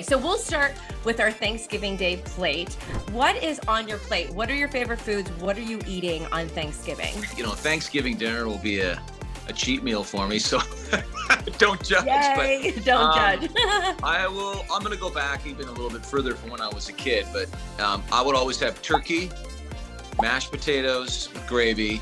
Okay, so we'll start with our Thanksgiving Day plate. What is on your plate? What are your favorite foods? What are you eating on Thanksgiving? You know, Thanksgiving dinner will be a cheat meal for me, so don't judge. Yay, but, don't judge. I'm gonna go back even a little bit further from when I was a kid, but I would always have turkey, mashed potatoes with gravy.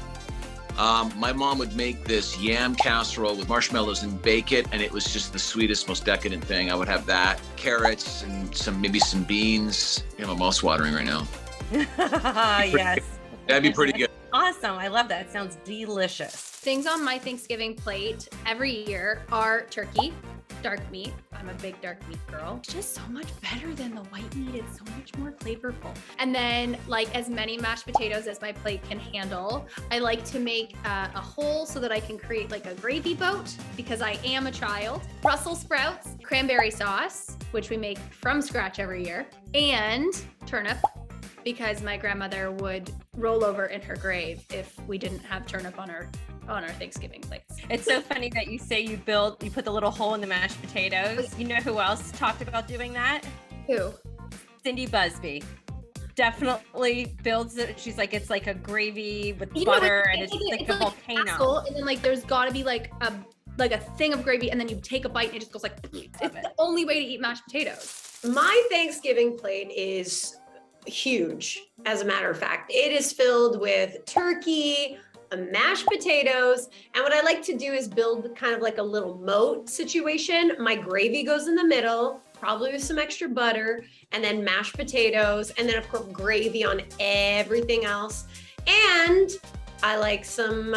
My mom would make this yam casserole with marshmallows and bake it, and it was just the sweetest, most decadent thing. I would have that, carrots, and maybe some beans. You know, my mouth's watering right now. Yes. That'd be pretty good. Awesome. I love that. It sounds delicious. Things on my Thanksgiving plate every year are turkey, dark meat. I'm a big dark meat girl. It's just so much better than the white meat. It's so much more flavorful. And then like as many mashed potatoes as my plate can handle. I like to make a hole so that I can create like a gravy boat because I am a child. Brussels sprouts, cranberry sauce, which we make from scratch every year, and turnip, because my grandmother would roll over in her grave if we didn't have turnip on our Thanksgiving plates. It's so funny that you say you put the little hole in the mashed potatoes. You know who else talked about doing that? Who? Cindy Busby. Definitely builds it. She's like, it's like a gravy with butter, and it's like a volcano. Castle, and then like there's got to be like a thing of gravy, and then you take a bite and it just goes like. It's the only way to eat mashed potatoes. My Thanksgiving plate is huge. As a matter of fact, it is filled with turkey, mashed potatoes, and what I like to do is build kind of like a little moat situation. My gravy goes in the middle, probably with some extra butter, and then mashed potatoes, and then of course gravy on everything else. And I like some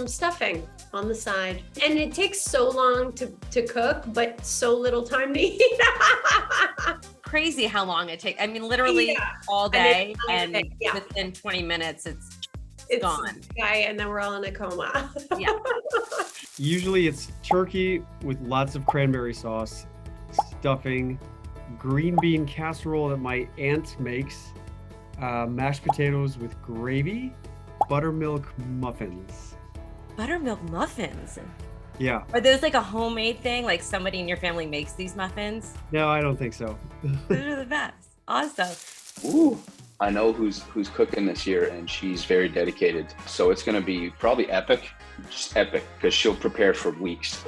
stuffing on the side. And it takes so long to cook, but so little time to eat. Crazy how long it takes. I mean, literally all day, and within 20 minutes, it's gone. And then we're all in a coma. Yeah. Usually it's turkey with lots of cranberry sauce, stuffing, green bean casserole that my aunt makes, mashed potatoes with gravy, buttermilk muffins. Buttermilk muffins? Yeah. Are those like a homemade thing? Like somebody in your family makes these muffins? No, I don't think so. Those are the best. Awesome. Ooh, I know who's cooking this year, and she's very dedicated. So it's gonna be probably epic, just epic, because she'll prepare for weeks.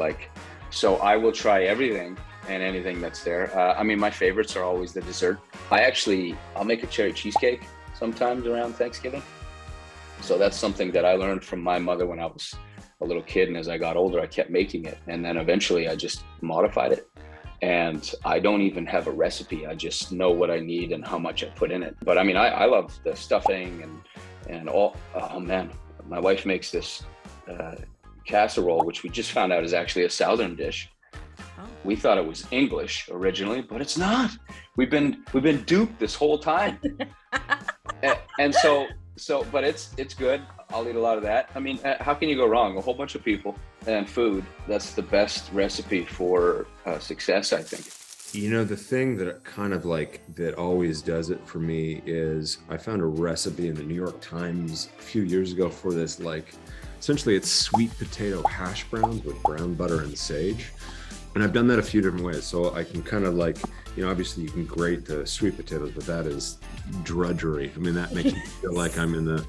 So I will try everything and anything that's there. I mean, my favorites are always the dessert. I'll make a cherry cheesecake sometimes around Thanksgiving. So that's something that I learned from my mother when I was a little kid, and as I got older, I kept making it, and then eventually I just modified it. And I don't even have a recipe. I just know what I need and how much I put in it. But I mean, I love the stuffing and all. Oh man, my wife makes this casserole, which we just found out is actually a Southern dish. Oh. We thought it was English originally, but it's not. We've been duped this whole time. and so, but it's good. I'll eat a lot of that. I mean, how can you go wrong? A whole bunch of people and food. That's the best recipe for success, I think. You know, the thing that kind of like that always does it for me is I found a recipe in the New York Times a few years ago for this, like, essentially it's sweet potato hash browns with brown butter and sage. And I've done that a few different ways. So I can kind of like, you know, obviously you can grate the sweet potatoes, but that is drudgery. I mean, that makes me feel like I'm in the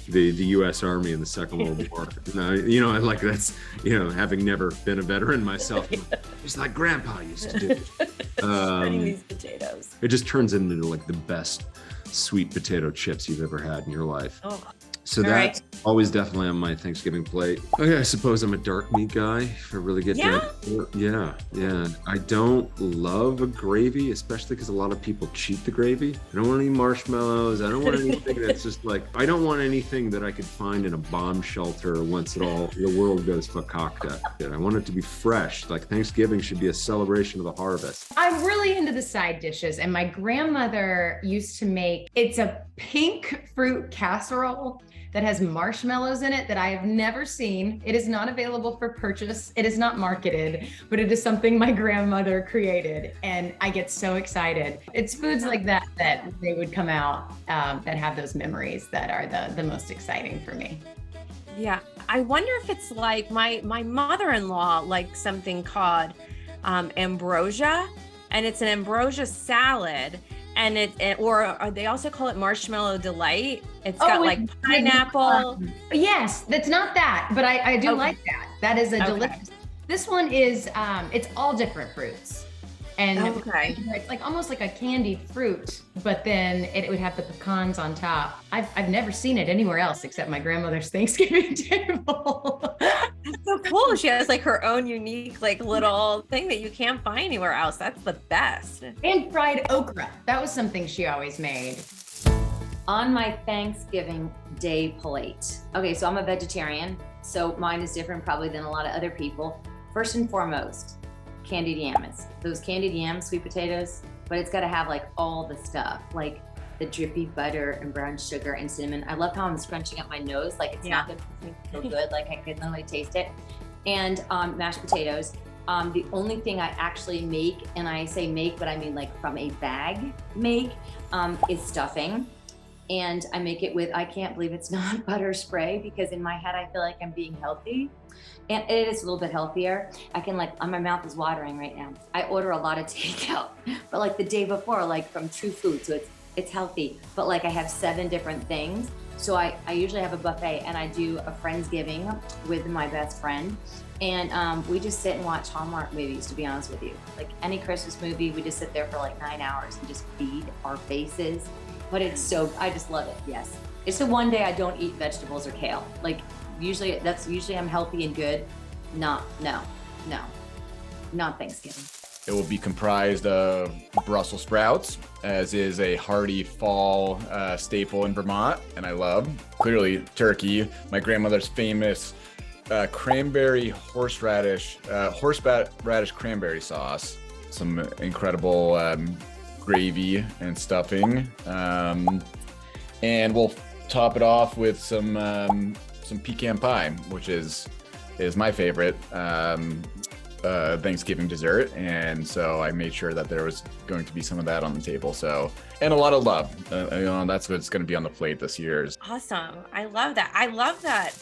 U.S. Army in the Second World War. You know, like that's, you know, having never been a veteran myself, it's like Grandpa used to do. Spreading these potatoes. It just turns into like the best sweet potato chips you've ever had in your life. Oh. So that's always definitely on my Thanksgiving plate. Okay, I suppose I'm a dark meat guy. If I really get that. Yeah. I don't love a gravy, especially because a lot of people cheat the gravy. I don't want any marshmallows. I don't want anything that's just like, I don't want anything that I could find in a bomb shelter once the world goes fakakta. I want it to be fresh. Like Thanksgiving should be a celebration of the harvest. I'm really into the side dishes, and my grandmother used to make, it's a pink fruit casserole that has marshmallows in it that I have never seen. It is not available for purchase. It is not marketed, but it is something my grandmother created, and I get so excited. It's foods like that they would come out that have those memories that are the most exciting for me. Yeah, I wonder if it's like my mother-in-law liked something called ambrosia, and it's an ambrosia salad. And or they also call it marshmallow delight. It's got like pineapple. Yes, that's not that, but I do like that. That is a delicious. This one is, it's all different fruits. And it's like almost like a candied fruit, but then it would have the pecans on top. I've never seen it anywhere else except my grandmother's Thanksgiving table. That's so cool. She has like her own unique like little thing that you can't find anywhere else. That's the best. And fried okra. That was something she always made. On my Thanksgiving Day plate. Okay, so I'm a vegetarian, so mine is different probably than a lot of other people. First and foremost, candied yams. Those candied yams, sweet potatoes, but it's got to have like all the stuff, like the drippy butter and brown sugar and cinnamon. I love how I'm scrunching up my nose, like it's not gonna feel good, like I can literally taste it. And mashed potatoes. The only thing I actually make, and I say make, but I mean like from a bag make, is stuffing. And I make it with, I can't believe it's not butter spray, because in my head I feel like I'm being healthy. And it is a little bit healthier. I can like, my mouth is watering right now. I order a lot of takeout, but like the day before, like from True Food, so it's healthy. But like I have 7 different things. So I usually have a buffet, and I do a Friendsgiving with my best friend. And we just sit and watch Hallmark movies, to be honest with you. Like any Christmas movie, we just sit there for like 9 hours and just feed our faces. But it's so, I just love it, yes. It's the one day I don't eat vegetables or kale. Like usually I'm healthy and good. No, not Thanksgiving. It will be comprised of Brussels sprouts, as is a hearty fall staple in Vermont, and I love. Clearly turkey, my grandmother's famous cranberry horseradish cranberry sauce, some incredible gravy and stuffing, and we'll top it off with some pecan pie, which is my favorite Thanksgiving dessert, and so I made sure that there was going to be some of that on the table. So, and a lot of love. That's what's going to be on the plate this year. Awesome. I love that. I love that